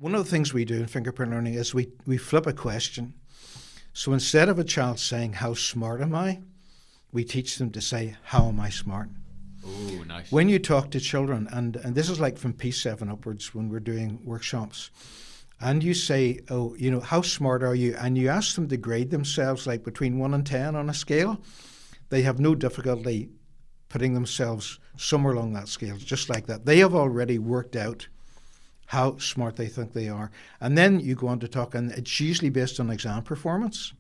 One of the things we do in fingerprint learning is we flip a question. So instead of a child saying, how smart am I? We teach them to say, how am I smart? Oh, nice. When you talk to children, and this is like from P7 upwards when we're doing workshops, and you say, oh, how smart are you? And you ask them to grade themselves like between 1 and 10 on a scale, they have no difficulty putting themselves somewhere along that scale, just like that. They have already worked out how smart they think they are. And then you go on to talk, and it's usually based on exam performance.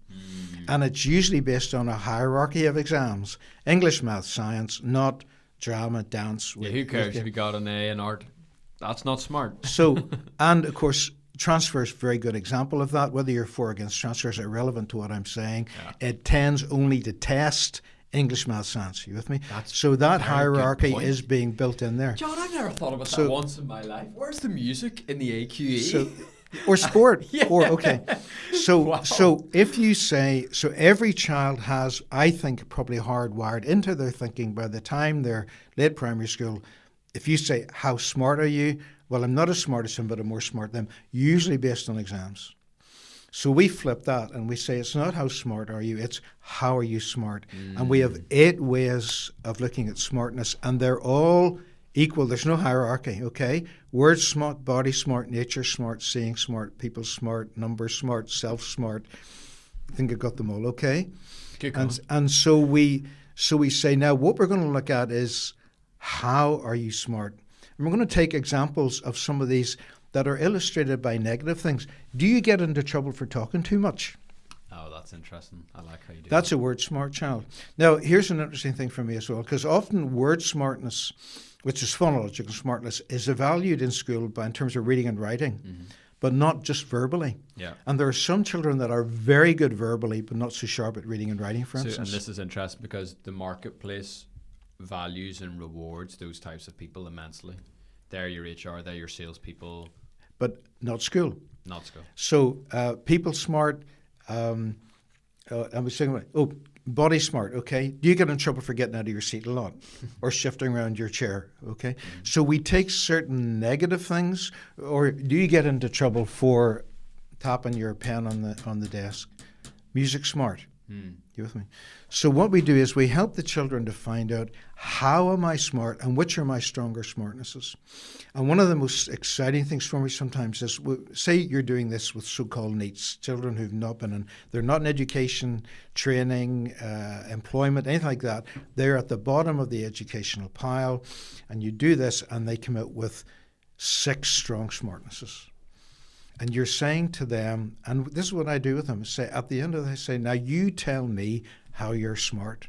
And it's usually based on a hierarchy of exams. English, math, science, not drama, dance. Yeah, who cares if you got an A in art? That's not smart. So, and of course, transfer is a very good example of that. Whether you're for or against transfer is irrelevant to what I'm saying. Yeah. It tends only to test English, math, science. You with me? So that hierarchy is being built in there. John, I've never thought about that once in my life. Where's the music in the AQE? Or sport. Yeah. Or okay. So Wow. so if you say, so every child has, I think, probably hardwired into their thinking by the time they're late primary school. If you say, how smart are you? Well, I'm not as smart as him, but I'm more smart than them, usually based on exams. So we flip that and we say, it's not how smart are you, it's how are you smart. And we have 8 ways of looking at smartness, and they're all equal. There's no hierarchy, okay? Word smart, body smart, nature smart, seeing smart, people smart, numbers smart, self smart. I think I got them all, okay? And so we say, now what we're going to look at is, how are you smart? And we're going to take examples of some of these that are illustrated by negative things. Do you get into trouble for talking too much? Oh, that's interesting. I like how you do that. That's a word smart child. Now, here's an interesting thing for me as well, because often word smartness, which is phonological smartness, is evaluated in school in terms of reading and writing, but not just verbally. Yeah. And there are some children that are very good verbally, but not so sharp at reading and writing, for instance. And this is interesting because the marketplace values and rewards those types of people immensely. They're your HR, they're your salespeople. But not school. Not school. So people smart, I was thinking about, body smart, okay? Do you get in trouble for getting out of your seat a lot or shifting around your chair, okay? So we take certain negative things, or do you get into trouble for tapping your pen on the desk? Music smart. You with me? So what we do is we help the children to find out, how am I smart and which are my stronger smartnesses? And one of the most exciting things for me sometimes is, say you're doing this with so-called NEETs, children who've not been they're not in education, training, employment, anything like that. They're at the bottom of the educational pile, and you do this and they come out with 6 strong smartnesses. And you're saying to them, and this is what I do with them, say at the end of it, I say, now you tell me how you're smart.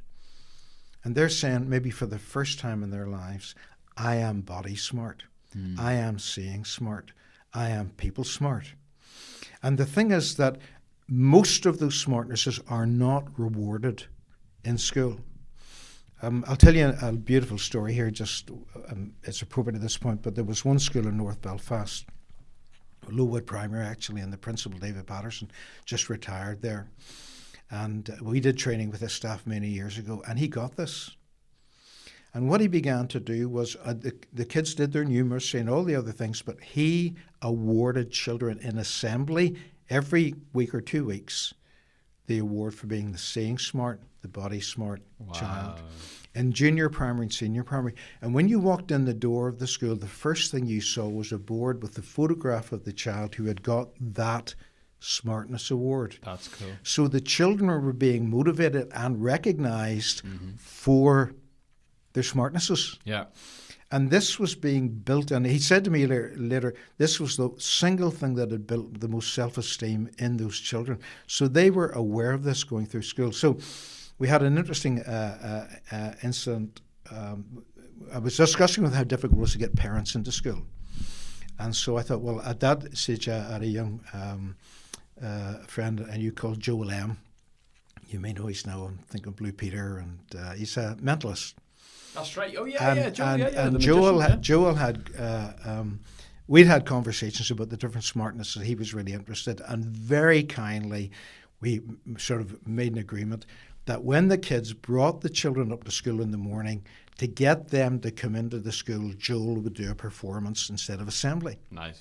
And they're saying, maybe for the first time in their lives, I am body smart. I am seeing smart. I am people smart. And the thing is that most of those smartnesses are not rewarded in school. I'll tell you a beautiful story here, just it's appropriate at this point, but there was one school in North Belfast, Lowood Primary actually, and the principal, David Patterson, just retired there. And we did training with his staff many years ago, and he got this. And what he began to do was, the kids did their numeracy and all the other things, but he awarded children in assembly every week or 2 weeks the award for being the seeing smart, the body smart child. In junior primary and senior primary. And when you walked in the door of the school, the first thing you saw was a board with the photograph of the child who had got that smartness award. That's cool. So the children were being motivated and recognized for their smartnesses. Yeah. And this was being built, and he said to me later, this was the single thing that had built the most self-esteem in those children. So they were aware of this going through school. So we had an interesting incident. I was discussing with how difficult it was to get parents into school. And so I thought, well, at that stage, I had a young friend, and you called Joel M. You may know he's now, I think, on Blue Peter, and he's a mentalist. That's right. Oh, yeah, Joel, and Joel had, we'd had conversations about the different smartness that he was really interested in, and very kindly we sort of made an agreement that when the kids brought the children up to school in the morning, to get them to come into the school, Joel would do a performance instead of assembly. Nice.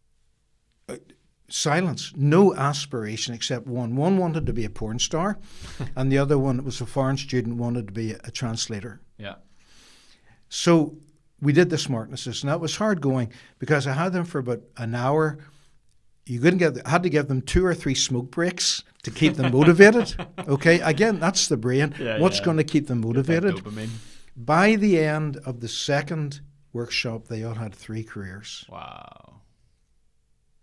silence, no aspiration except one. One wanted to be a porn star, and the other one was a foreign student, wanted to be a translator. Yeah. So we did the smartnesses, and that was hard going because I had them for about an hour. You couldn't had to give them 2 or 3 smoke breaks to keep them motivated. Okay, again, that's the brain. What's going to keep them motivated? Dopamine. By the end of the second workshop, they all had 3 careers. Wow.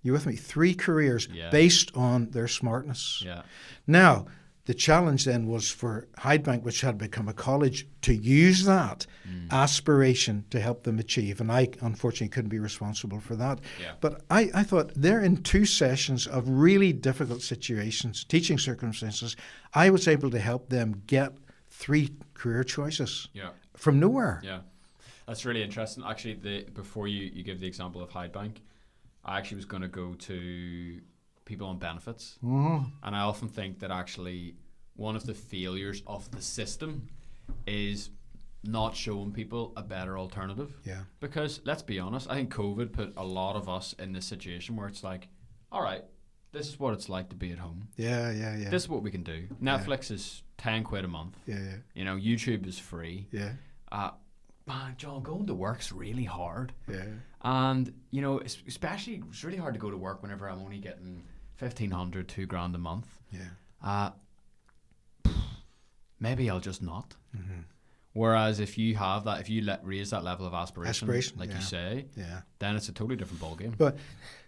You with me? 3 careers based on their smartness. Yeah. Now, the challenge then was for Hydebank, which had become a college, to use that aspiration to help them achieve. And I, unfortunately, couldn't be responsible for that. Yeah. But I thought they're in 2 sessions of really difficult situations, teaching circumstances. I was able to help them get 3 career choices from nowhere. Yeah. That's really interesting. Actually, before you give the example of Hydebank, I actually was going to go to people on benefits. And I often think that actually one of the failures of the system is not showing people a better alternative. Yeah. Because let's be honest, I think COVID put a lot of us in this situation where it's like, all right, this is what it's like to be at home. Yeah. This is what we can do. Netflix is 10 quid a month. Yeah. You know, YouTube is free. Yeah. Man, John, going to work's really hard. Yeah. And, you know, especially, it's really hard to go to work whenever I'm only getting $1,500, $2,000 a month. Yeah. Maybe I'll just not. Whereas if you have that, if you raise that level of aspiration like you say, then it's a totally different ballgame. But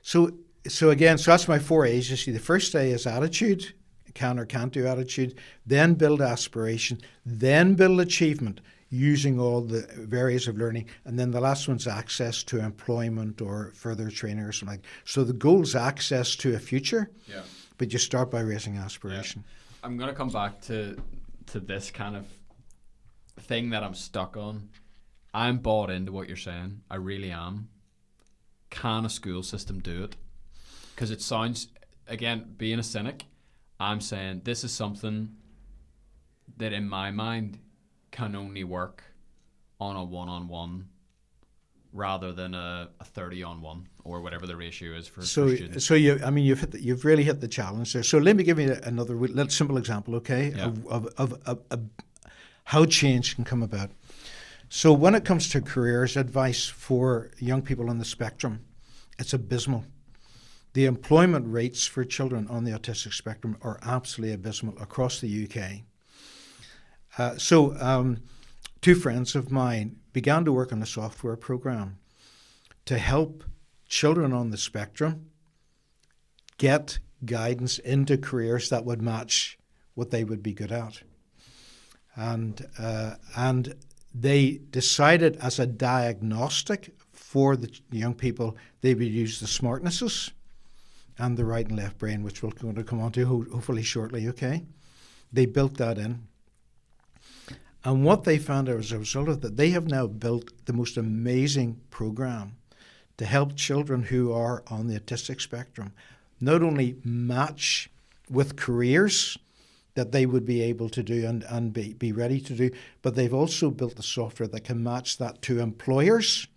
so that's my 4 A's. You see, the first A is attitude, can or can't do attitude, then build aspiration, then build achievement using all the areas of learning, and then the last one's access to employment or further training or something. So the goal's access to a future, but you start by raising aspiration. I'm going to come back to this kind of thing that I'm stuck on. I'm bought into what you're saying. I really am. Can a school system do it? Because it sounds, again, being a cynic, I'm saying this is something that in my mind can only work on a 1-on-1 rather than a 30-on-1 or whatever the ratio is for students. So you've really hit the challenge there. So let me give you another little simple example, okay, of how change can come about. So when it comes to careers, advice for young people on the spectrum, it's abysmal. The employment rates for children on the autistic spectrum are absolutely abysmal across the UK. So 2 friends of mine began to work on a software program to help children on the spectrum get guidance into careers that would match what they would be good at. And they decided as a diagnostic for the young people, they would use the smartnesses and the right and left brain, which we're going to come on to hopefully shortly, okay? They built that in. And what they found as a result of that, they have now built the most amazing program to help children who are on the autistic spectrum not only match with careers that they would be able to do and be ready to do, but they've also built the software that can match that to employers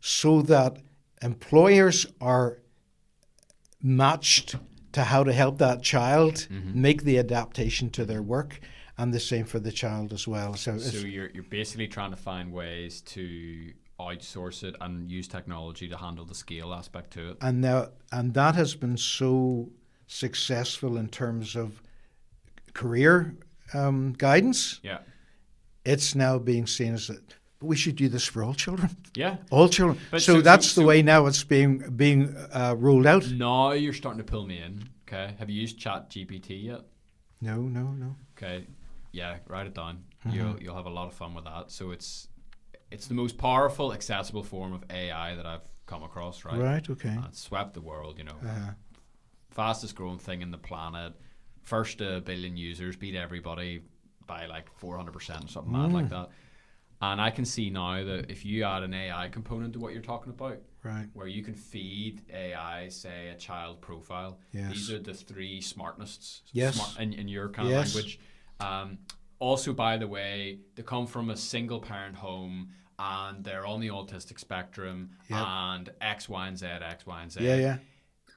so that employers are matched to how to help that child make the adaptation to their work, and the same for the child as well. So you're basically trying to find ways to outsource it and use technology to handle the scale aspect to it. And that has been so successful in terms of career guidance. Yeah. It's now being seen as that we should do this for all children. Yeah. All children. But so that's the way now it's being rolled out. Now you're starting to pull me in. Okay. Have you used ChatGPT yet? No. Okay. Yeah, write it down. You'll have a lot of fun with that. So it's the most powerful, accessible form of AI that I've come across, right? Right, okay. It's swept the world, fastest growing thing in the planet, first 1 billion users, beat everybody by like 400%, something mad like that. And I can see now that if you add an AI component to what you're talking about, right, where you can feed AI, say, a child profile. Yes. These are the 3 smartnesses. Yes. In your kind of language. Also, by the way, they come from a single parent home and they're on the autistic spectrum and X, Y, and Z. Yeah.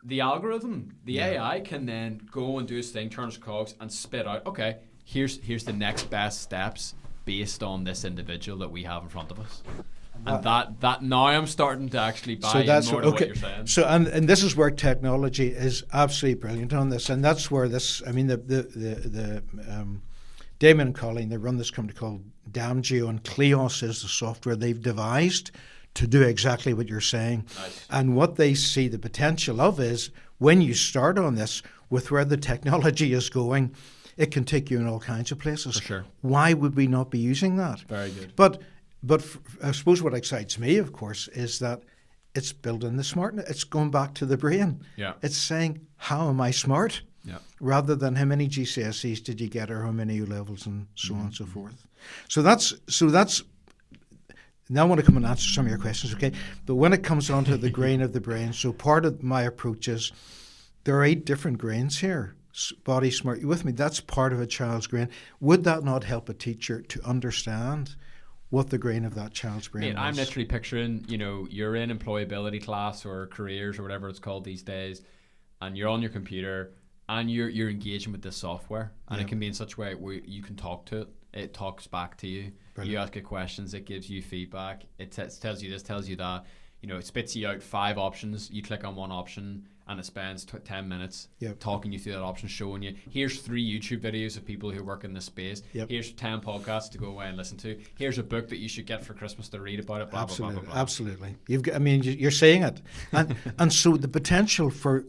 the algorithm, the Yeah. AI can then go and do its thing, turn its cogs, and spit out, okay, here's the next best steps based on this individual that we have in front of us. And that now I'm starting to actually buy in more to what you're saying. So and this is where technology is absolutely brilliant on this, and that's where this. I mean, the Damon and Colleen, they run this company called Damgeo, and Kleos is the software they've devised to do exactly what you're saying. Nice. And what they see the potential of is when you start on this with where the technology is going, it can take you in all kinds of places. For sure. Why would we not be using that? Very good. But I suppose what excites me, of course, is that it's building the smartness. It's going back to the brain. Yeah. It's saying, how am I smart? Yeah. Rather than how many GCSEs did you get or how many U levels and so on and so forth. So that's now I want to come and answer some of your questions, okay? But when it comes on to the grain of the brain, so part of my approach is there are 8 different grains here. Body smart, you with me? That's part of a child's brain. Would that not help a teacher to understand what the grain of that child's brain is? I'm literally picturing, you're in employability class or careers or whatever it's called these days, and you're on your computer and you're engaging with this software, and it can be in such a way where you can talk to it. It talks back to you. Brilliant. You ask it questions. It gives you feedback. It tells you this, tells you that. It spits you out 5 options. You click on one option, and it spends 10 minutes talking you through that option, showing you, here's 3 YouTube videos of people who work in this space. Yep. Here's 10 podcasts to go away and listen to. Here's a book that you should get for Christmas to read about it. Blah, absolutely, blah, blah, blah, blah. Absolutely. You're saying it, and so the potential for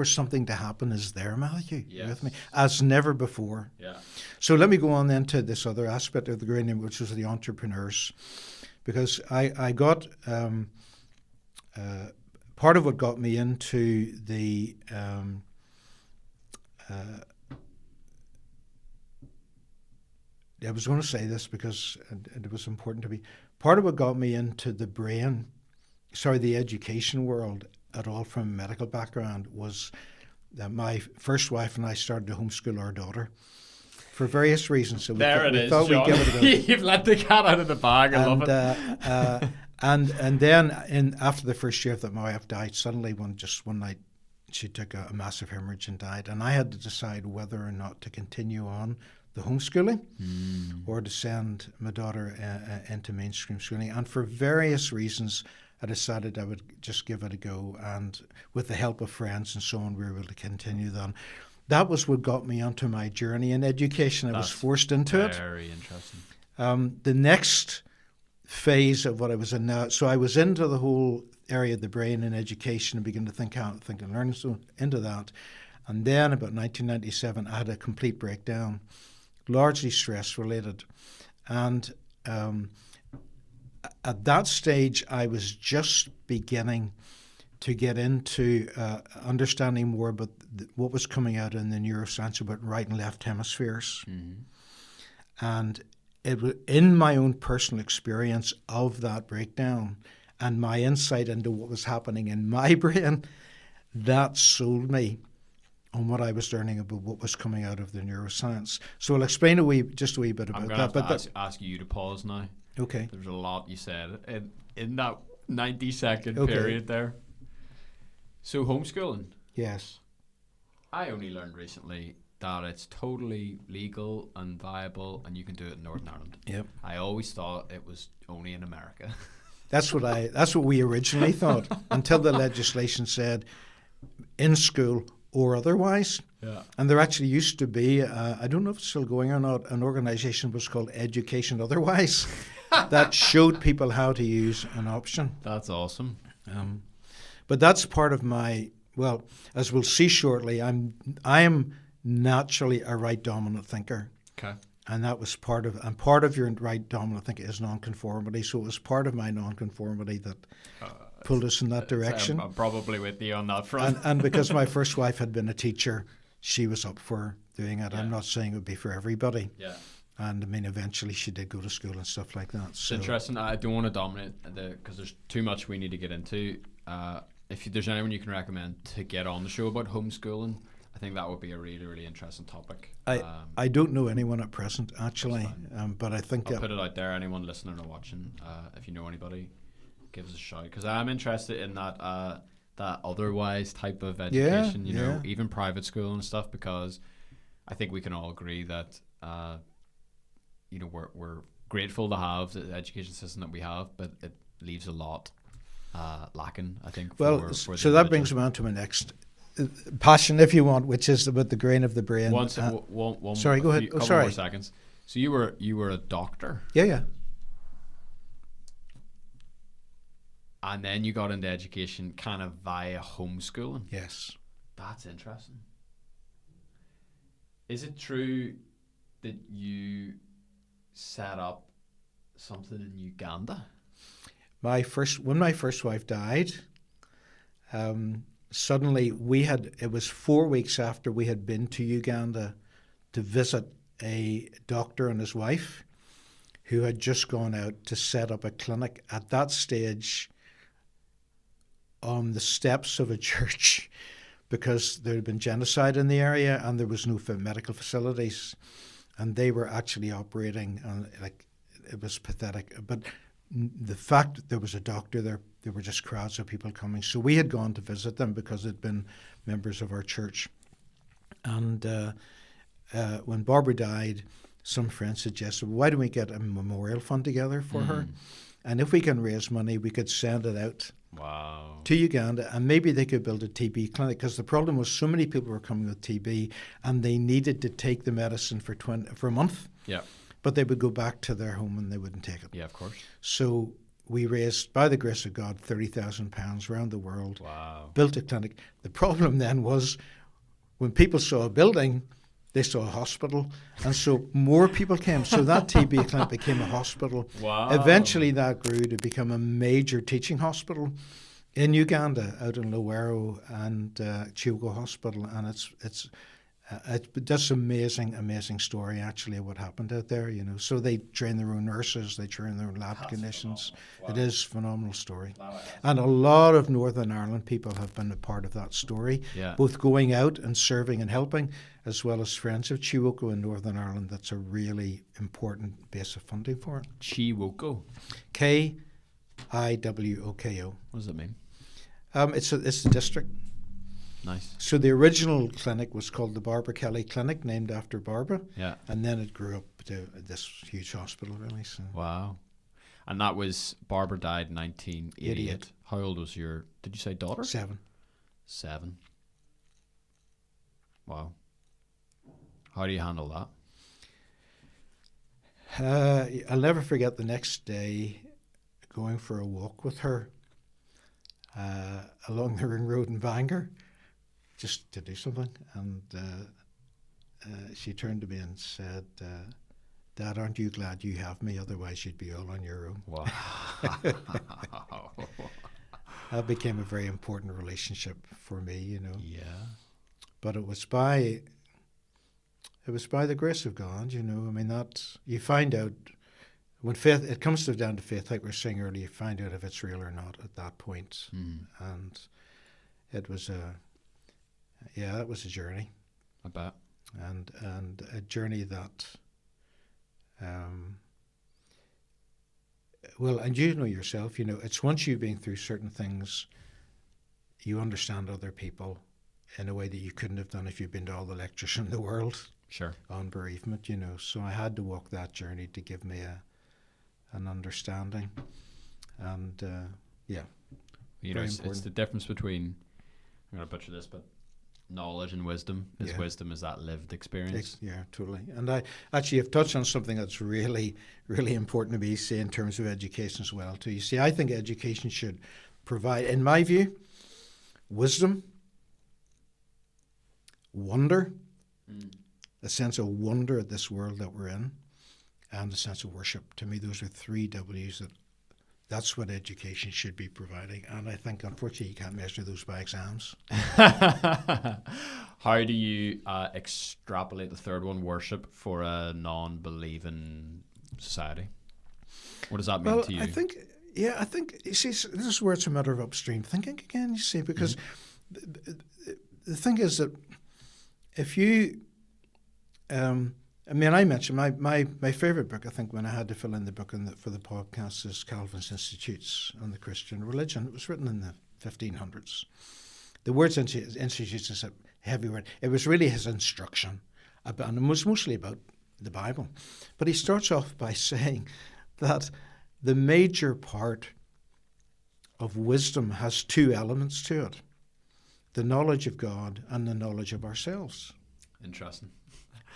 something to happen is there, Matthew. Yes. With me, as never before. Yeah. So let me go on then to this other aspect of the grain, which was the entrepreneurs, because I got. Part of what got me into the I was going to say this because it was important to me. Part of what got me into the education world at all from a medical background was that my first wife and I started to homeschool our daughter for various reasons. So we thought we'd give it a go. You've let the cat out of the bag. I love it. And then after the first year that my wife died, suddenly one night she took a massive hemorrhage and died, and I had to decide whether or not to continue on the homeschooling or to send my daughter into mainstream schooling. And for various reasons, I decided I would just give it a go, and with the help of friends and so on, we were able to continue that. That was what got me onto my journey in education. I was forced into it. Very interesting. The next phase of what I was in now, so I was into the whole area of the brain and education and began to think and learn, so into that. And then about 1997, I had a complete breakdown, largely stress related. And at that stage, I was just beginning to get into understanding more about what was coming out in the neuroscience about right and left hemispheres. Mm-hmm. And it was in my own personal experience of that breakdown and my insight into what was happening in my brain, that sold me on what I was learning about what was coming out of the neuroscience. So I'll explain just a wee bit about that. I'm going to ask you to pause now. Okay. There's a lot you said in that 90-second period there. So homeschooling. Yes. I only learned recently that it's totally legal and viable, and you can do it in Northern Ireland. Yep. I always thought it was only in America. That's what we originally thought until the legislation said in school or otherwise. Yeah. And there actually used to be, I don't know if it's still going or not, an organization was called Education Otherwise that showed people how to use an option. That's awesome. But that's part of my, well, as we'll see shortly, I am naturally a right dominant thinker. Okay. And that was part of your right dominant thinking is nonconformity. So it was part of my nonconformity that pulled us in that direction. I'm probably with you on that front. And because my first wife had been a teacher, she was up for doing it. Yeah. I'm not saying it would be for everybody. Yeah. And I mean, eventually she did go to school and stuff like that. It's interesting. I don't want to dominate because there's too much we need to get into. If there's anyone you can recommend to get on the show about homeschooling, I think that would be a really, really interesting topic. I don't know anyone at present, actually, but I think I'll put it out there. Anyone listening or watching, if you know anybody, give us a shout, because I'm interested in that that otherwise type of Yeah, education, you know, yeah. even private school and stuff, because I think we can all agree that, you know, we're grateful to have the education system that we have, but it leaves a lot lacking, I think, Well, for the so that individual. brings me on to my next passion, if you want, which is about the grain of the brain. Sorry, go ahead. Oh, Couple sorry. more seconds. So you were a doctor, Yeah, yeah. and then you got into education kind of via homeschooling. Yes. That's interesting. Is it true that you set up something in Uganda? When my first wife died, suddenly it was 4 weeks after we had been to Uganda to visit a doctor and his wife who had just gone out to set up a clinic at that stage on the steps of a church because there had been genocide in the area and there was no medical facilities, and they were actually operating on, like, it was pathetic. But the fact that there was a doctor there were just crowds of people coming. So we had gone to visit them because they'd been members of our church. And when Barbara died, some friends suggested, well, why don't we get a memorial fund together for her? And if we can raise money, we could send it out to Uganda, and maybe they could build a TB clinic, because the problem was so many people were coming with TB and they needed to take the medicine for a month. Yeah. But they would go back to their home and they wouldn't take it. Yeah, of course. So we raised, by the grace of God, £30,000 around the world. Wow. Built a clinic. The problem then was when people saw a building, they saw a hospital, and so more people came. So that TB clinic became a hospital. Wow. Eventually that grew to become a major teaching hospital in Uganda, out in Lowero and Chiugo Hospital, and it's just amazing story actually of what happened out there. You know, so they train their own nurses, they train their own lab conditions. Wow. It is a phenomenal story, and a lot of Northern Ireland people have been a part of that story. Yeah. Both going out and serving and helping, as well as Friends of Chiwoko in Northern Ireland. That's a really important base of funding for it. Chiwoko. Kiwoko. What does that mean? It's a district. Nice. So the original clinic was called the Barbara Kelly Clinic, named after Barbara. Yeah. And then it grew up to this huge hospital, really. So. Wow. And that was, Barbara died in 1988. How old was your, did you say daughter? 7. 7. Wow. How do you handle that? I'll never forget the next day going for a walk with her along the Ring Road in Bangor, just to do something, and she turned to me and said, "Dad, aren't you glad you have me? Otherwise you'd be all on your own." Wow. That became a very important relationship for me, you know. Yeah. But it was by the grace of God, you know. I mean, that you find out when faith, it comes down to faith, like we were saying earlier, you find out if it's real or not at that point. And it was that was a journey. I bet. And a journey that, well, and you know yourself, you know, it's once you've been through certain things, you understand other people in a way that you couldn't have done if you'd been to all the lectures in the world. Sure. On bereavement, you know. So I had to walk that journey to give me an understanding. And yeah. You know, it's the difference between, I'm going to butcher this, but knowledge and wisdom. Wisdom is that lived experience. Yeah, totally. And I actually have touched on something that's really, really important to me, say, in terms of education as well, too. You see, I think education should provide, in my view, wisdom, wonder, a sense of wonder at this world that we're in, and a sense of worship. To me, those are 3 W's that's what education should be providing. And I think, unfortunately, you can't measure those by exams. How do you extrapolate the third one, worship, for a non-believing society? What does that mean to you? I think, you see, this is where it's a matter of upstream thinking again, you see, because the thing is that if you, I mean, I mentioned my favourite book, I think, when I had to fill in the book for the podcast, is Calvin's Institutes on the Christian Religion. It was written in the 1500s. The words institutes is a heavy word. It was really his instruction, and it was mostly about the Bible. But he starts off by saying that the major part of wisdom has two elements to it: the knowledge of God and the knowledge of ourselves. Interesting.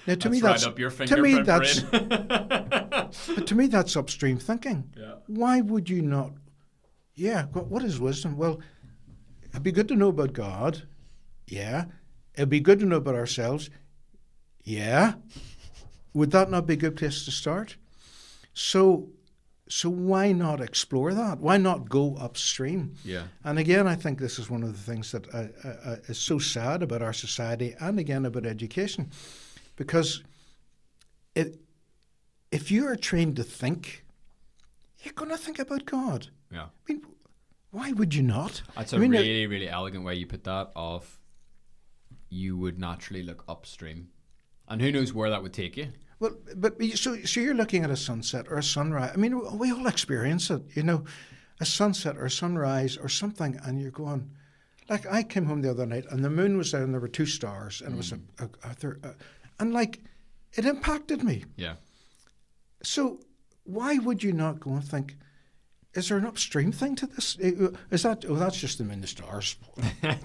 Now, to me, right that's up your to me fingerprint, but to me that's upstream thinking. Yeah. Why would you not? Yeah. What is wisdom? Well, it'd be good to know about God. Yeah. It'd be good to know about ourselves. Yeah. Would that not be a good place to start? So why not explore that? Why not go upstream? Yeah. And again, I think this is one of the things that is so sad about our society, and again about education, because if you are trained to think, you're going to think about God. Yeah. I mean, why would you not? That's a really, really elegant way you put that. Of you would naturally look upstream, and who knows where that would take you. Well, but so you're looking at a sunset or a sunrise. I mean, we all experience it, a sunset or a sunrise or something, and you're going. Like, I came home the other night, and the moon was there, and there were two stars, and it was and like, it impacted me. Yeah. So why would you not go and think, is there an upstream thing to this? Is that, that's just the moon, the stars.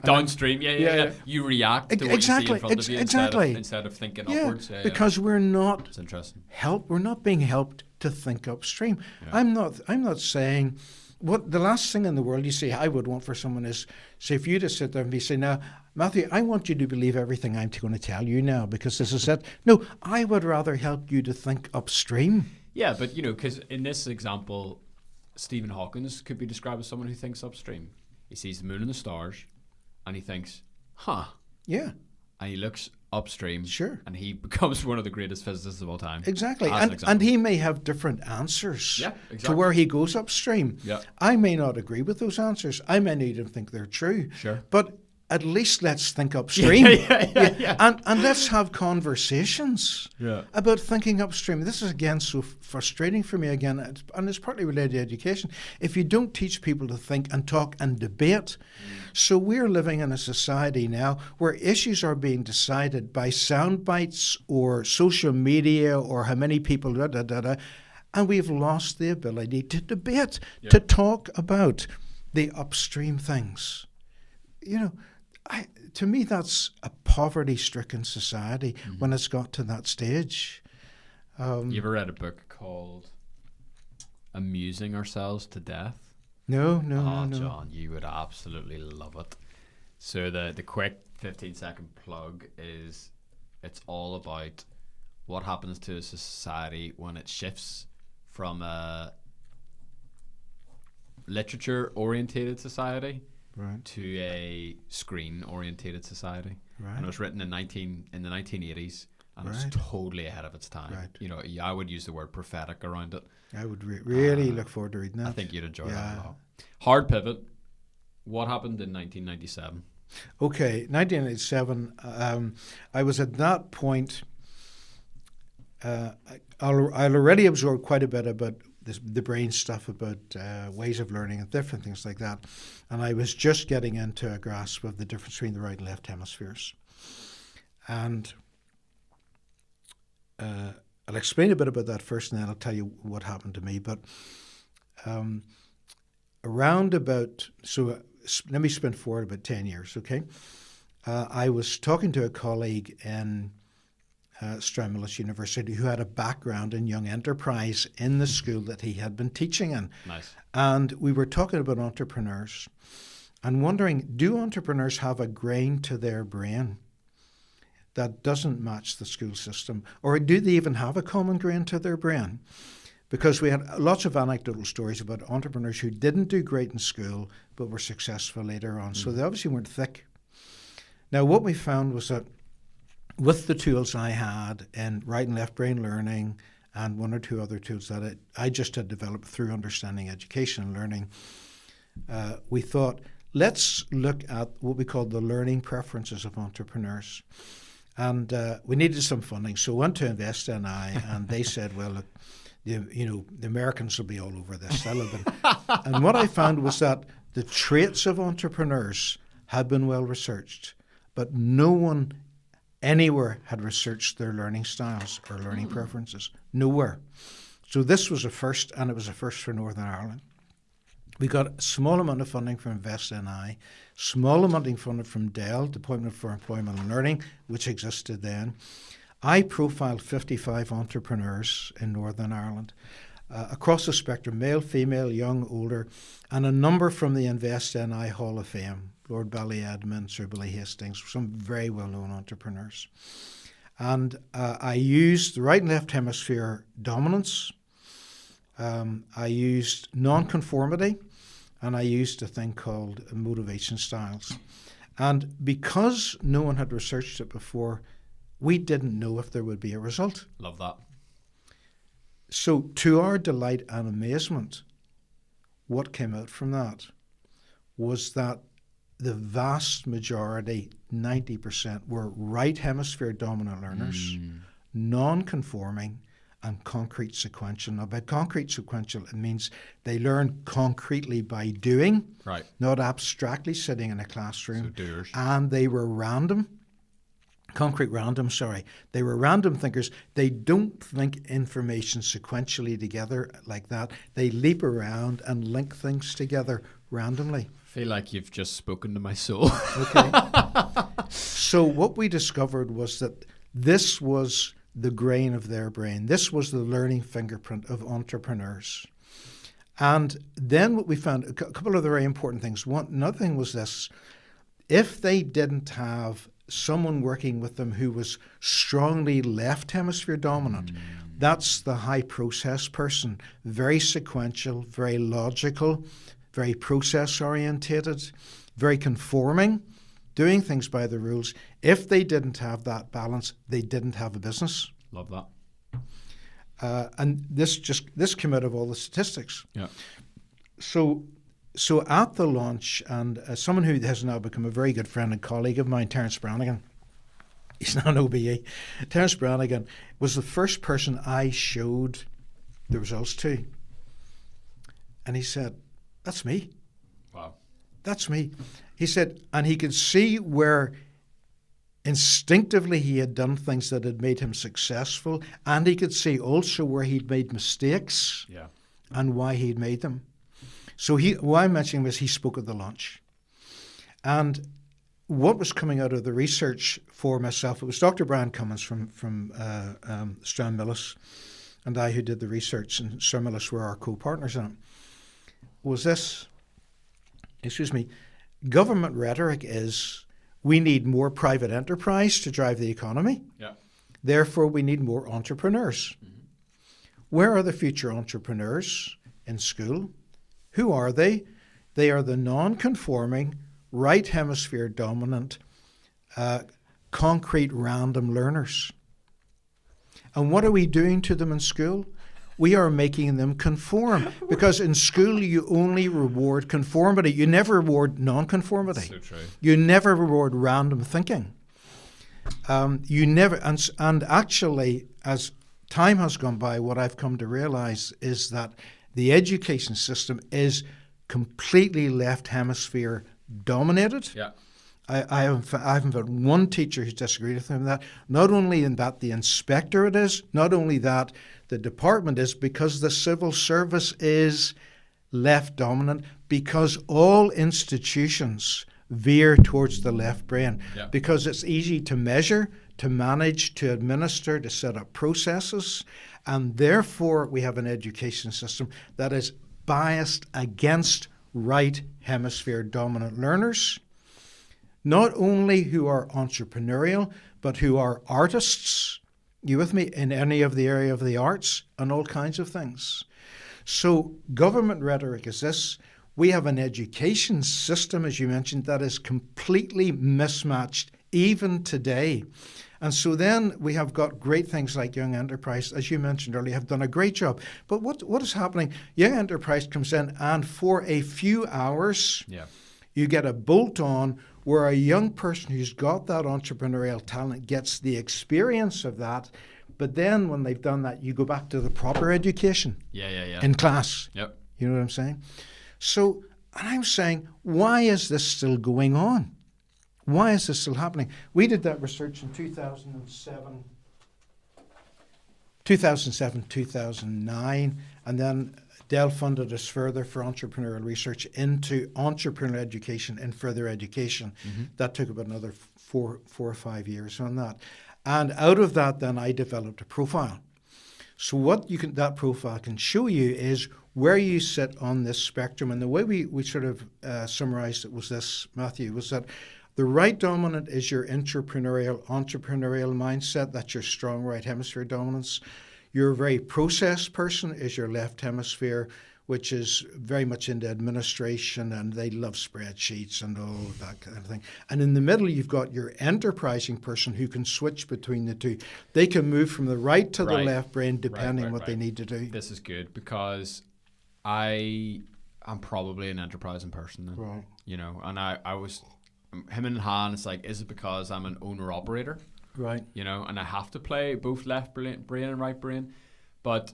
Downstream, yeah. You react to what you see in front of you instead of thinking upwards. Yeah, because we're not It's interesting. we're not being helped to think upstream. Yeah. I'm not saying what the last thing in the world you say I would want for someone is, say, if you to sit there and be saying, now, Matthew, I want you to believe everything I'm going to tell you now because this is it. No, I would rather help you to think upstream. Yeah, but because in this example, Stephen Hawking could be described as someone who thinks upstream. He sees the moon and the stars, and he thinks, huh. Yeah. And he looks upstream. Sure. And he becomes one of the greatest physicists of all time. Exactly. And he may have different answers to where he goes upstream. Yeah. I may not agree with those answers. I may not even think they're true. Sure. But at least let's think upstream. Yeah. And let's have conversations about thinking upstream. This is, again, so frustrating for me again, and it's partly related to education. If you don't teach people to think and talk and debate, so we're living in a society now where issues are being decided by sound bites or social media or how many people, and we've lost the ability to debate, to talk about the upstream things. To me, that's a poverty-stricken society when it's got to that stage. You ever read a book called Amusing Ourselves to Death? No. John, you would absolutely love it. So the quick 15-second plug is it's all about what happens to a society when it shifts from a literature-orientated society to a screen-orientated society. Right. And it was written in the 1980s, and it was totally ahead of its time. Right. I would use the word prophetic around it. I would really look forward to reading that. I think you'd enjoy that a lot. Hard pivot. What happened in 1997? Okay, 1987. I was at that point. I'd already absorbed quite a bit about the brain stuff, about ways of learning and different things like that. And I was just getting into a grasp of the difference between the right and left hemispheres. And I'll explain a bit about that first, and then I'll tell you what happened to me. But let me spin forward about 10 years, okay? I was talking to a colleague in Stromulus University who had a background in young enterprise in the school that he had been teaching in. Nice. And we were talking about entrepreneurs and wondering, do entrepreneurs have a grain to their brain that doesn't match the school system? Or do they even have a common grain to their brain? Because we had lots of anecdotal stories about entrepreneurs who didn't do great in school but were successful later on. So they obviously weren't thick. Now, what we found was that with the tools I had in right and left brain learning and one or two other tools that I just had developed through understanding education and learning, we thought, let's look at what we call the learning preferences of entrepreneurs. And we needed some funding. So we went to InvestNI and they said, well, look, the Americans will be all over this. And what I found was that The traits of entrepreneurs had been well researched, but no one anywhere had researched their learning styles or learning preferences. Nowhere. So this was a first, and it was a first for Northern Ireland. We got a small amount of funding from InvestNI, small amount of funding from DEL, Department for Employment and Learning, which existed then. I profiled 55 entrepreneurs in Northern Ireland, across the spectrum, male, female, young, older, and a number from the InvestNI Hall of Fame, Lord Ballyadmin, Sir Billy Hastings, some very well-known entrepreneurs. And I used the right and left hemisphere dominance, I used non-conformity, and I used a thing called motivation styles. And because no one had researched it before, we didn't know if there would be a result. Love that. So to our delight and amazement, what came out from that was that the vast majority, 90%, were right hemisphere dominant learners, non-conforming, and concrete sequential. Now, by concrete sequential, it means they learn concretely by doing, right, not abstractly sitting in a classroom. So doers. And they were concrete random, sorry. They were random thinkers. They don't think information sequentially together like that. They leap around and link things together randomly. I feel like you've just spoken to my soul. Okay. So what we discovered was that this was the grain of their brain. This was the learning fingerprint of entrepreneurs. And then what we found, a couple of the very important things. Another thing was this: if they didn't have someone working with them who was strongly left hemisphere dominant, that's the high process person, very sequential, very logical, very process orientated, very conforming, doing things by the rules. If they didn't have that balance, they didn't have a business. Love that. And this came out of all the statistics. Yeah. So at the launch, and someone who has now become a very good friend and colleague of mine, Terence Brannigan, he's now an OBE. Terence Brannigan was the first person I showed the results to. And he said, "That's me." Wow. "That's me." He said, and he could see where instinctively he had done things that had made him successful, and he could see also where he'd made mistakes and why he'd made them. So why I'm mentioning this, he spoke at the launch. And what was coming out of the research for myself, it was Dr. Brian Cummins from Stranmillis and I who did the research, and Stranmillis were our co-partners in it, was this, government rhetoric is we need more private enterprise to drive the economy. Yeah. Therefore, we need more entrepreneurs. Mm-hmm. Where are the future entrepreneurs in school? Who are they? They are the non-conforming, right hemisphere dominant, concrete random learners. And what are we doing to them in school? We are making them conform, because in school you only reward conformity. You never reward non-conformity. So true. You never reward random thinking. You never, and actually, as time has gone by, what I've come to realize is that the education system is completely left hemisphere dominated. Yeah. I haven't found one teacher who's disagreed with me on that. Not only in that the inspectorate is, not only that the department is, because the civil service is left dominant, because all institutions veer towards the left brain, because it's easy to measure, to manage, to administer, to set up processes, and therefore we have an education system that is biased against right hemisphere dominant learners, not only who are entrepreneurial, but who are artists, you with me, in any of the area of the arts and all kinds of things. So government rhetoric is this: we have an education system, as you mentioned, that is completely mismatched even today. And so then we have got great things like Young Enterprise, as you mentioned earlier, have done a great job. But what is happening? Young Enterprise comes in, and for a few hours, you get a bolt-on where a young person who's got that entrepreneurial talent gets the experience of that. But then when they've done that, you go back to the proper education in class. Yep. You know what I'm saying? So And I'm saying, why is this still going on? Why is this still happening? We did that research in 2007, 2009, and then Dell funded us further for entrepreneurial research into entrepreneurial education and further education. That took about another four or 5 years on that. And out of that, then I developed a profile. So what that profile can show you is where you sit on this spectrum. And the way we sort of summarized it was this, Matthew, was that the right dominant is your entrepreneurial mindset. That's your strong right hemisphere dominance. Your very process person is your left hemisphere, which is very much into administration, and they love spreadsheets and all that kind of thing. And in the middle, you've got your enterprising person who can switch between the two. They can move from the right to the left brain depending on what they need to do. This is good because I'm probably an enterprising person then. Right. You know, and I was, him and Han, it's like, is it because I'm an owner-operator? Right. You know, and I have to play both left brain and right brain. But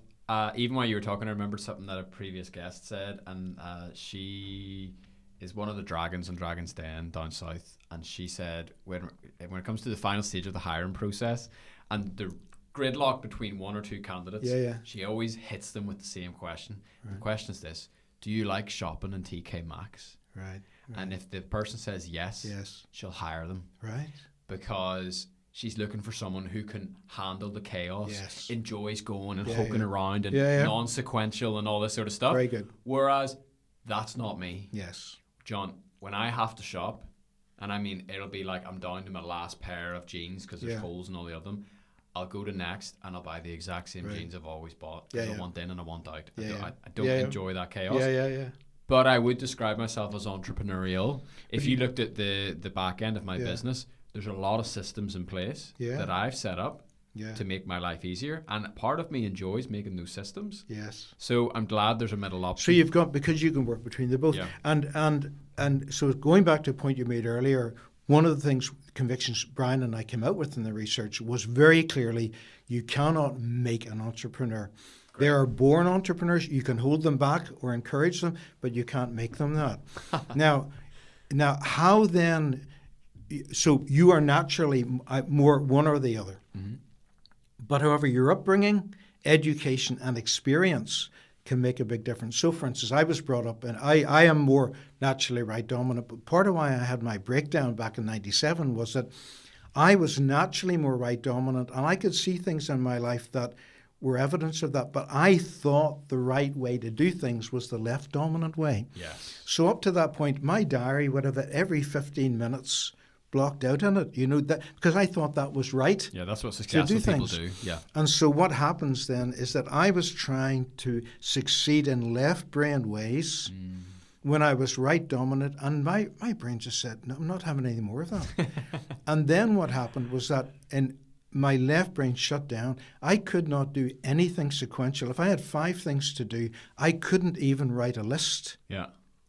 even while you were talking, I remembered something that a previous guest said, and she is one of the dragons in Dragon's Den down south, and she said when it comes to the final stage of the hiring process and the gridlock between one or two candidates, she always hits them with the same question. The question is this: do you like shopping in TK Maxx? Right. And if the person says yes, she'll hire them. Right. Because she's looking for someone who can handle the chaos, enjoys going and hulking around and non-sequential and all this sort of stuff. Very good. Whereas that's not me. Yes. John, when I have to shop, and I mean, it'll be like I'm down to my last pair of jeans because there's holes in all the of them, I'll go to Next and I'll buy the exact same jeans I've always bought because I want in and I want out. I don't enjoy that chaos. But I would describe myself as entrepreneurial. If you looked at the back end of my business, there's a lot of systems in place that I've set up to make my life easier. And part of me enjoys making those systems. Yes. So I'm glad there's a middle option. So you've got, because you can work between the both. Yeah. And so going back to a point you made earlier, one of the things, convictions Brian and I came out with in the research was very clearly, you cannot make an entrepreneur. Great. They are born entrepreneurs. You can hold them back or encourage them, but you can't make them that. Now, how then... So you are naturally more one or the other. But however, your upbringing, education, and experience can make a big difference. So for instance, I was brought up, and I am more naturally right dominant, but part of why I had my breakdown back in 97 was that I was naturally more right dominant, and I could see things in my life that were evidence of that, but I thought the right way to do things was the left dominant way. Yes. So up to that point, my diary would have every 15 minutes blocked out in it, you know, that because I thought that was right. Yeah, that's what successful people do. Yeah. And so what happens then is that I was trying to succeed in left brain ways when I was right dominant, and my brain just said, no, I'm not having any more of that. And then what happened was that in my left brain shut down. I could not do anything sequential. If I had 5 things to do, I couldn't even write a list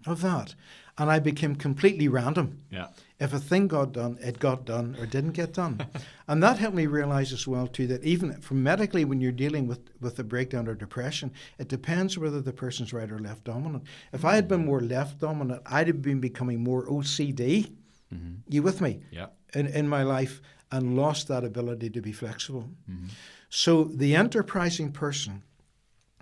of that. And I became completely random. Yeah. If a thing got done, it got done or didn't get done. And that helped me realize as well, too, that even from medically, when you're dealing with a breakdown or depression, it depends whether the person's right or left dominant. If I had been more left dominant, I'd have been becoming more OCD. You with me? Yeah. In my life, and lost that ability to be flexible. So the enterprising person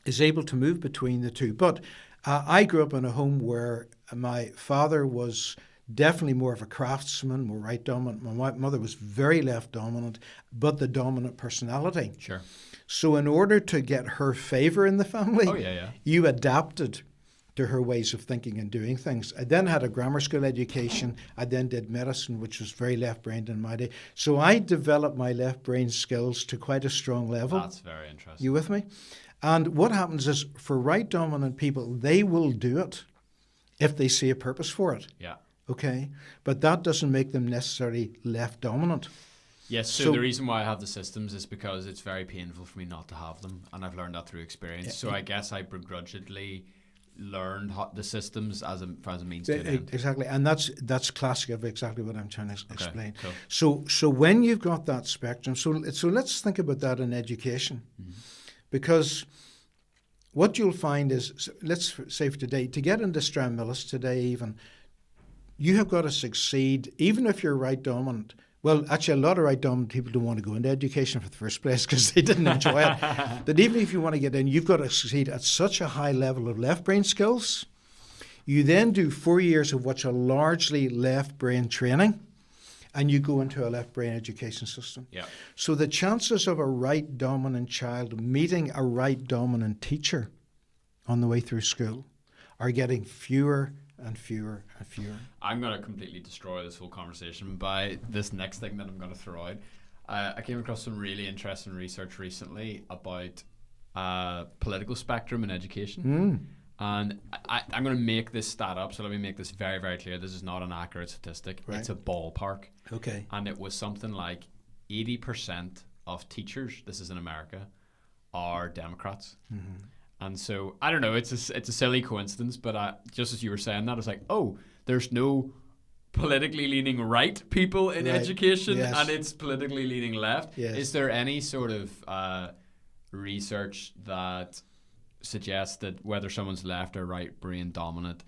is able to move between the two. But I grew up in a home where my father was definitely more of a craftsman, more right dominant. My mother was very left dominant, but the dominant personality. Sure. So in order to get her favor in the family, you adapted to her ways of thinking and doing things. I then had a grammar school education. I then did medicine, which was very left-brained in my day. So I developed my left-brain skills to quite a strong level. That's very interesting. You with me? And what happens is, for right-dominant people, they will do it if they see a purpose for it. Yeah. Okay? But that doesn't make them necessarily left-dominant. Yes, so the reason why I have the systems is because it's very painful for me not to have them, and I've learned that through experience. So I guess I begrudgingly learned the systems as a means to an end. Exactly, and that's classic of exactly what I'm trying to explain. Cool. So when you've got that spectrum, so let's think about that in education, because what you'll find is, let's say for today, to get into Stranmillis today even, you have got to succeed, even if you're right dominant. Well, actually, a lot of right dominant people don't want to go into education for the first place because they didn't enjoy it. But even if you want to get in, you've got to succeed at such a high level of left brain skills. You then do 4 years of what's a largely left brain training, and you go into a left brain education system. Yeah. So the chances of a right dominant child meeting a right dominant teacher on the way through school are getting fewer and fewer and fewer. I'm going to completely destroy this whole conversation by this next thing that I'm going to throw out. I came across some really interesting research recently about political spectrum in education. And I'm going to make this stat up, so let me make this very, very clear. This is not an accurate statistic. Right. It's a ballpark. Okay. And it was something like 80% of teachers, this is in America, are Democrats. And so, I don't know, it's a silly coincidence, but just as you were saying that, I was like, oh, there's no politically leaning right people in education, Yes. and it's politically leaning left. Yes. Is there any sort of research that suggests that whether someone's left or right brain dominant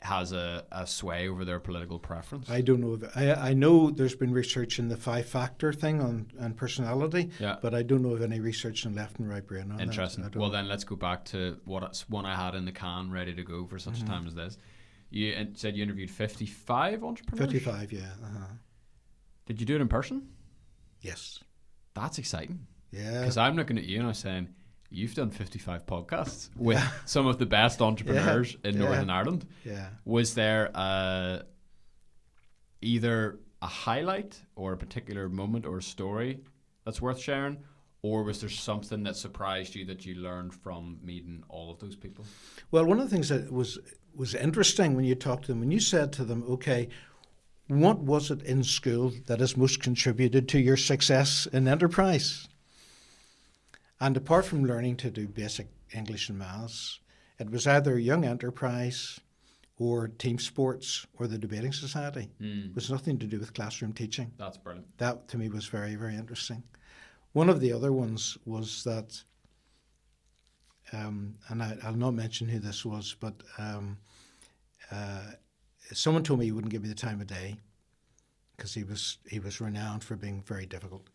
has a sway over their political preference? I don't know. I know there's been research in the 5-factor thing on personality, but I don't know of any research in left and right brain on Interesting. that. Well, then let's go back to one I had in the can ready to go for such a time as this. You said you interviewed 55 entrepreneurs? 55, yeah. Did you do it in person? Yes. That's exciting. Yeah. Because I'm looking at you and I'm saying, you've done 55 podcasts with some of the best entrepreneurs in Northern Ireland. Yeah. Was there either a highlight or a particular moment or a story that's worth sharing? Or was there something that surprised you that you learned from meeting all of those people? Well, one of the things that was interesting when you talked to them, when you said to them, okay, what was it in school that has most contributed to your success in enterprise? And apart from learning to do basic English and maths, it was either Young Enterprise or team sports or the debating society. It was nothing to do with classroom teaching. That's brilliant. That to me was very, very interesting. One of the other ones was that, and I'll not mention who this was, but someone told me he wouldn't give me the time of day because he was renowned for being very difficult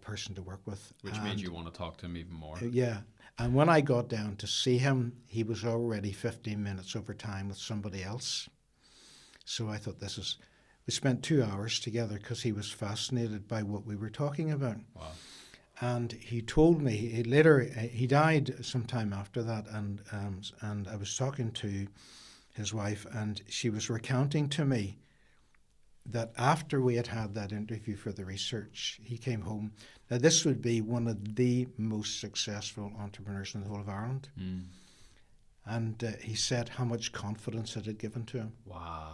person to work with. Which made you want to talk to him even more. Yeah. And when I got down to see him, he was already 15 minutes over time with somebody else. So I thought we spent 2 hours together because he was fascinated by what we were talking about. Wow. And he told me, he died sometime after that, and I was talking to his wife, and she was recounting to me that after we had that interview for the research, he came home. Now, this would be one of the most successful entrepreneurs in the whole of Ireland. And he said how much confidence it had given to him. Wow.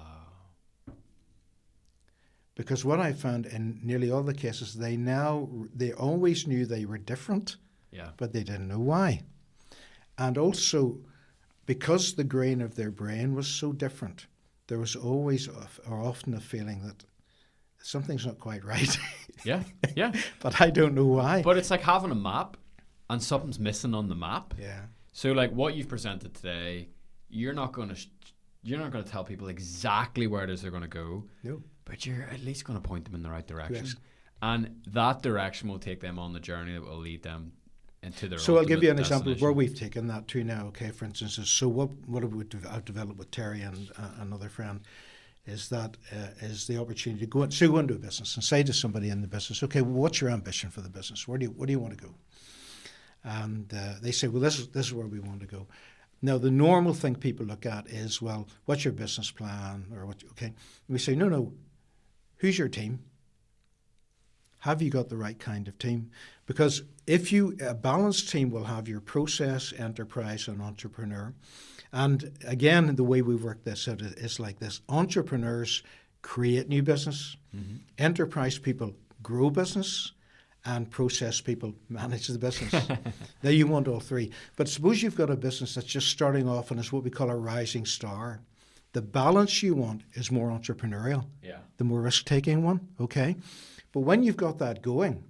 Because what I found in nearly all the cases, they always knew they were different, but they didn't know why. And also, because the grain of their brain was so different, there was always or often a feeling that something's not quite right. Yeah. But I don't know why. But it's like having a map and something's missing on the map. Yeah. So like what you've presented today, you're not going to tell people exactly where it is they're going to go. No. But you're at least going to point them in the right direction. Yes. And that direction will take them on the journey that will lead them into their So I'll give you an example of destination. where we've taken that to now. Okay, for instance, so what I've developed with Terry and another friend is the opportunity to go into a business and say to somebody in the business, okay, well, what's your ambition for the business? Where do you want to go? And they say, well, this is where we want to go. Now, the normal thing people look at is, well, what's your business plan? Or what? Okay, and we say, no, who's your team? Have you got the right kind of team? Because a balanced team will have your process, enterprise, and entrepreneur. And again, the way we work this out is like this. Entrepreneurs create new business. Mm-hmm. Enterprise people grow business. And process people manage the business. Now you want all three. But suppose you've got a business that's just starting off and is what we call a rising star. The balance you want is more entrepreneurial. Yeah. The more risk-taking one, okay? But when you've got that going,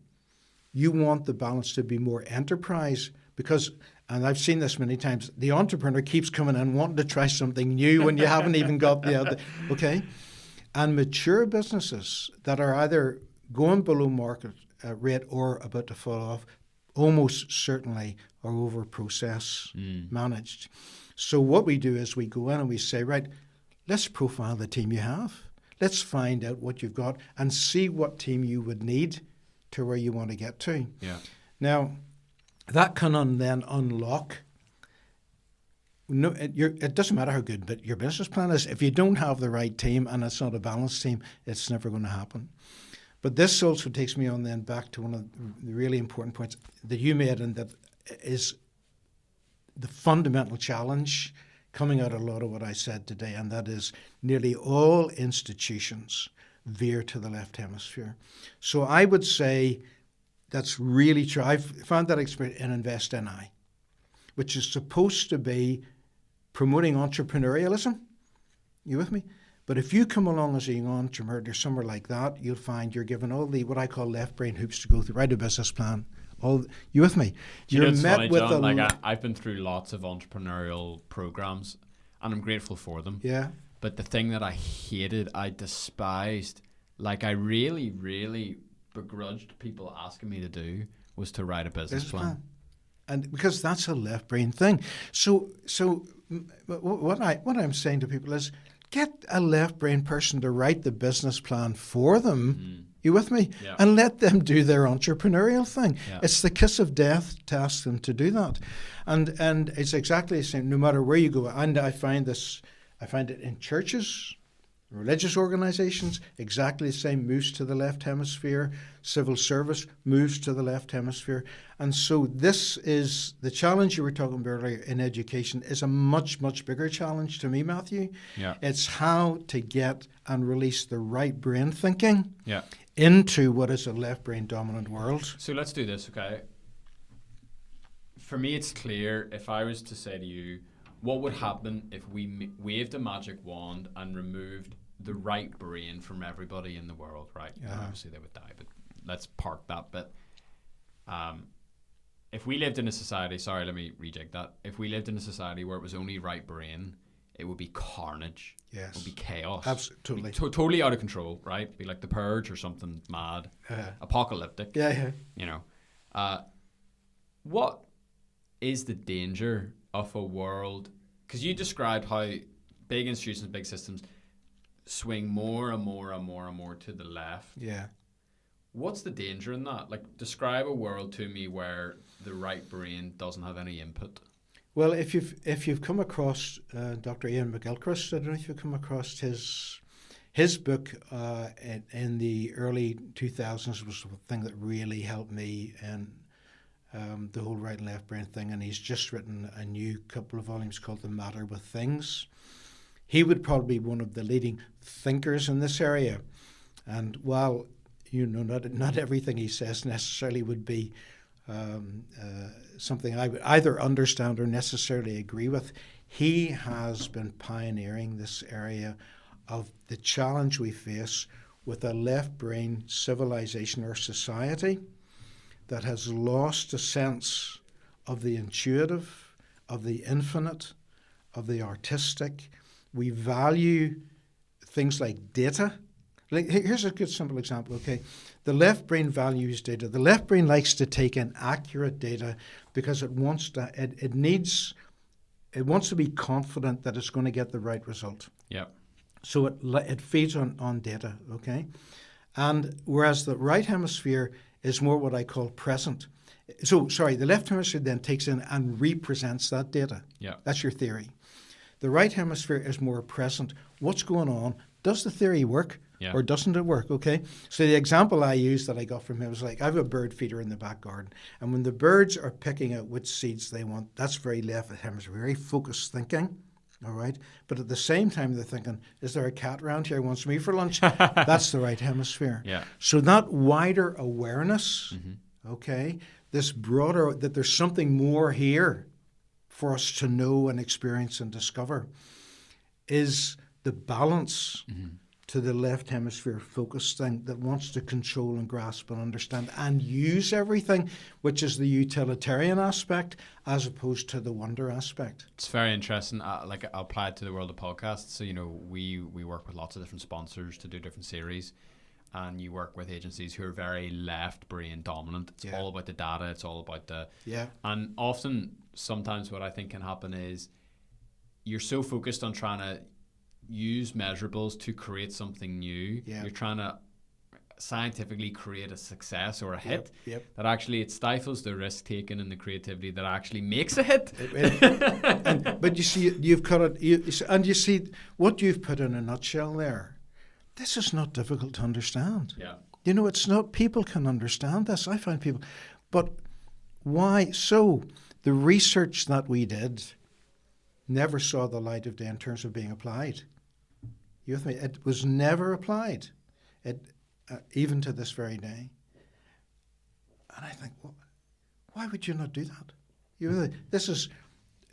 you want the balance to be more enterprise because, and I've seen this many times, the entrepreneur keeps coming in wanting to try something new when you haven't even got the other, okay? And mature businesses that are either going below market rate or about to fall off almost certainly are over process managed. So what we do is we go in and we say, right, let's profile the team you have. Let's find out what you've got and see what team you would need to where you want to get to. Yeah. Now, that can then unlock. No, it doesn't matter how good but your business plan is. If you don't have the right team and it's not a balanced team, it's never going to happen. But this also takes me on then back to one of the really important points that you made, and that is the fundamental challenge coming out of a lot of what I said today, and that is nearly all institutions veer to the left hemisphere. So I would say that's really true. I've found that experience in Invest NI, which is supposed to be promoting entrepreneurialism. You with me? But if you come along as a young entrepreneur somewhere like that, you'll find you're given all the what I call left brain hoops to go through. Write a business plan. You with me? You're met funny, with John, like I've been through lots of entrepreneurial programs, and I'm grateful for them. Yeah. But the thing that I hated, I despised, like I really, really begrudged people asking me to do, was to write a business plan. And because that's a left brain thing. So what I'm saying to people is, get a left brain person to write the business plan for them. You with me? Yeah. And let them do their entrepreneurial thing. Yeah. It's the kiss of death to ask them to do that. And it's exactly the same no matter where you go. And I find it in churches, religious organizations, exactly the same, moves to the left hemisphere. Civil service moves to the left hemisphere. And so this is the challenge you were talking about earlier in education is a much, much bigger challenge to me, Matthew. Yeah. It's how to get and release the right brain thinking into what is a left brain dominant world. So let's do this, okay? For me, it's clear if I was to say to you, what would happen if we waved a magic wand and removed the right brain from everybody in the world, right? Yeah. Obviously, they would die, but let's park that bit. If we lived in a society, sorry, let me reject that. If we lived in a society where it was only right brain, it would be carnage. Yes. It would be chaos. Absolutely. Totally out of control, right? Be like the Purge or something mad. Apocalyptic. Yeah. You know. What is the danger of a world? Because you described how big institutions, big systems swing more and more and more and more to the left. Yeah. What's the danger in that? Like, describe a world to me where the right brain doesn't have any input. Well, if you've come across Dr. Ian McGilchrist, I don't know if you've come across his book in the early 2000s was the thing that really helped me in the whole right and left brain thing, and he's just written a new couple of volumes called The Matter with Things. He would probably be one of the leading thinkers in this area, and while not everything he says necessarily would be something I would either understand or necessarily agree with, he has been pioneering this area of the challenge we face with a left brain civilization or society that has lost a sense of the intuitive, of the infinite, of the artistic. We value things like data. Like, here's a good simple example, okay? The left brain values data. The left brain likes to take in accurate data because it wants to be confident that it's going to get the right result. Yeah. So it feeds on data, okay? And whereas the right hemisphere is more what I call present. So, sorry, the left hemisphere then takes in and represents that data. Yeah. That's your theory. The right hemisphere is more present. What's going on? Does the theory work? Yeah. Or doesn't it work, okay? So the example I used that I got from him was like, I have a bird feeder in the back garden, and when the birds are picking out which seeds they want, that's very left hemisphere, very focused thinking, all right? But at the same time, they're thinking, is there a cat around here who wants me for lunch? That's the right hemisphere. Yeah. So that wider awareness, okay, this broader, that there's something more here for us to know and experience and discover, is the balance to the left hemisphere focus thing that wants to control and grasp and understand and use everything, which is the utilitarian aspect as opposed to the wonder aspect. It's very interesting. Like I applied to the world of podcasts. So, you know, we work with lots of different sponsors to do different series. And you work with agencies who are very left brain dominant. It's all about the data. It's all about the... Yeah. And often, sometimes what I think can happen is you're so focused on trying to use measurables to create something new. Yeah. You're trying to scientifically create a success or a hit Yep. that actually it stifles the risk taken and the creativity that actually makes a hit. But you see, you've cut it, and you see what you've put in a nutshell there. This is not difficult to understand. Yeah. You know, it's not, people can understand this. I find people, but why? So the research that we did never saw the light of day in terms of being applied. You with me? It was never applied, even to this very day. And I think, well, why would you not do that? This is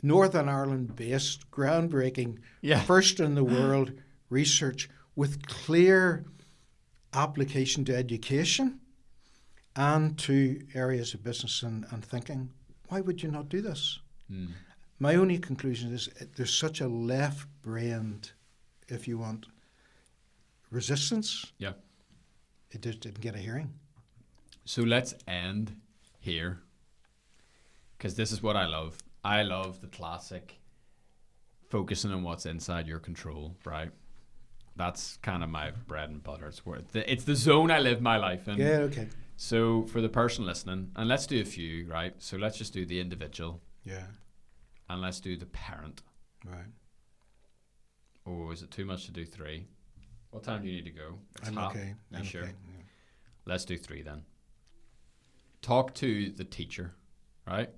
Northern Ireland-based, groundbreaking, first in the world research with clear application to education and to areas of business and thinking. Why would you not do this? Mm. My only conclusion is there's such a left-brained, if you want, resistance. Yeah. It just didn't get a hearing. So let's end here, because this is what I love. I love the classic focusing on what's inside your control, right? That's kind of my bread and butter. It's the zone I live my life in. Yeah, okay. So for the person listening, and let's do a few, right? So let's just do the individual. Yeah. And let's do the parent. Right. Oh, is it too much to do 3? What time do you need to go? It's I'm hot. okay. You I'm sure? okay. Yeah. Let's do 3 then. Talk to the teacher, right?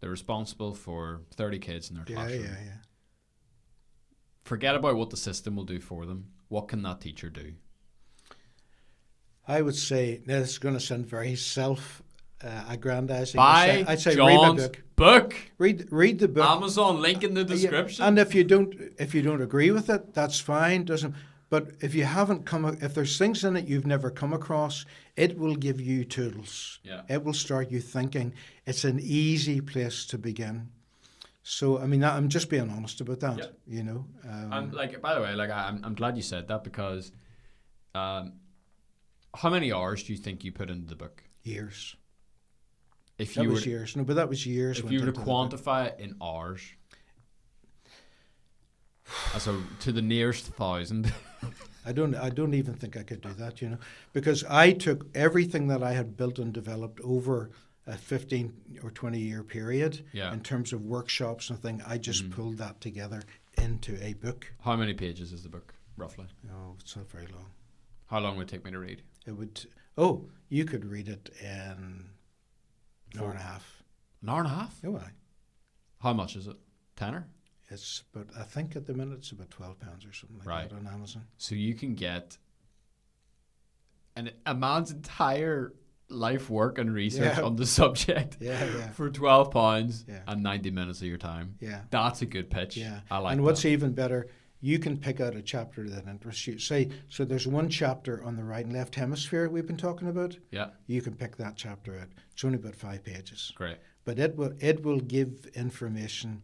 They're responsible for 30 kids in their classroom. Yeah. Forget about what the system will do for them. What can that teacher do? I would say, now this is going to sound very self-aggrandizing. Buy I'd say John's read my book. Read the book. Amazon link in the description. And if you don't agree with it, that's fine. But if you haven't if there's things in it you've never come across, it will give you tools. Yeah. It will start you thinking. It's an easy place to begin. So I mean, I'm just being honest about that. Yep. You know. And like, by the way, like I'm glad you said that, because how many hours do you think you put into the book? Years. If That you was were years. No, but that was years. if went you were to into the book. quantify it in hours, so to the nearest 1,000. I don't even think I could do that, you know, because I took everything that I had built and developed over a 15 or 20 year period in terms of workshops and things. I just pulled that together into a book. How many pages is the book, roughly? Oh, it's not very long. How long would it take me to read? It would. You could read it in an hour and a half. An hour and a half? Oh, aye. How much is it? Tenner? It's, but I think at the minute it's about £12 or something like that on Amazon. So you can get a man's entire life work and research on the subject for £12 and 90 minutes of your time. Yeah. That's a good pitch. Yeah. I like and that. what's even better, you can pick out a chapter that interests you. So there's one chapter on the right and left hemisphere we've been talking about. Yeah. You can pick that chapter out. It's only about 5 pages. Great. But it will give information.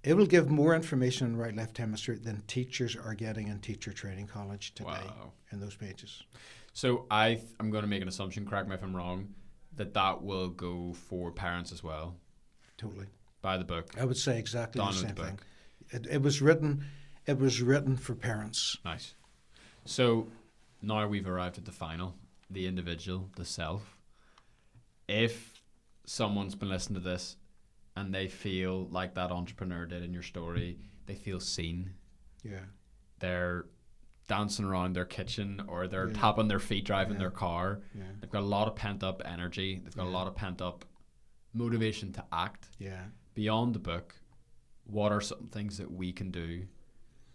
It will give more information in right left hemisphere than teachers are getting in teacher training college today in those pages. So I'm going to make an assumption, correct me if I'm wrong, that will go for parents as well. Totally. Buy the book. I would say exactly the same book. thing. It was written for parents. Nice. So now we've arrived at the final, the individual, the self. If someone's been listening to this and they feel like that entrepreneur did in your story, they feel seen. Yeah. They're dancing around their kitchen or they're tapping their feet driving their car. Yeah. They've got a lot of pent up energy. They've got a lot of pent up motivation to act. Yeah. Beyond the book, what are some things that we can do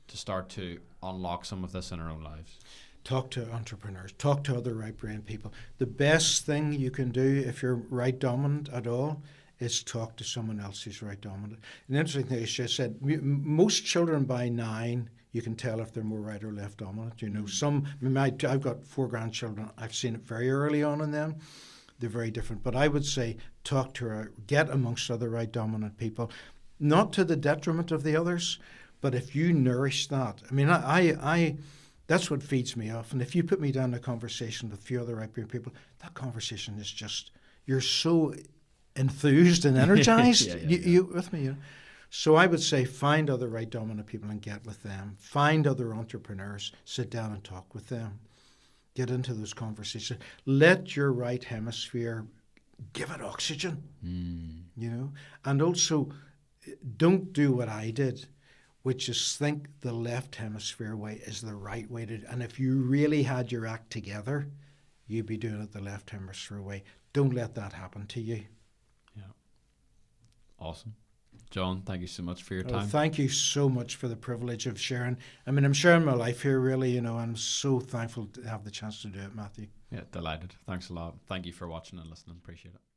to start to unlock some of this in our own lives? Talk to entrepreneurs. Talk to other right brain people. The best thing you can do if you're right dominant at all is talk to someone else who's right dominant. An interesting thing is, she said, most children by 9, you can tell if they're more right or left dominant. You know, I've got 4 grandchildren. I've seen it very early on in them. They're very different. But I would say get amongst other right dominant people, not to the detriment of the others, but if you nourish that. I mean, I that's what feeds me off. And if you put me down in a conversation with a few other right people, that conversation is just, you're so enthused and energized. You with me? You know? So I would say find other right dominant people and get with them. Find other entrepreneurs, sit down and talk with them. Get into those conversations. Let your right hemisphere give it oxygen, you know. And also, don't do what I did, which is think the left hemisphere way is the right way to do. And if you really had your act together, you'd be doing it the left hemisphere way. Don't let that happen to you. Yeah. Awesome. John, thank you so much for your time. Thank you so much for the privilege of sharing. I mean, I'm sharing my life here, really, you know, and I'm so thankful to have the chance to do it, Matthew. Yeah, delighted. Thanks a lot. Thank you for watching and listening. Appreciate it.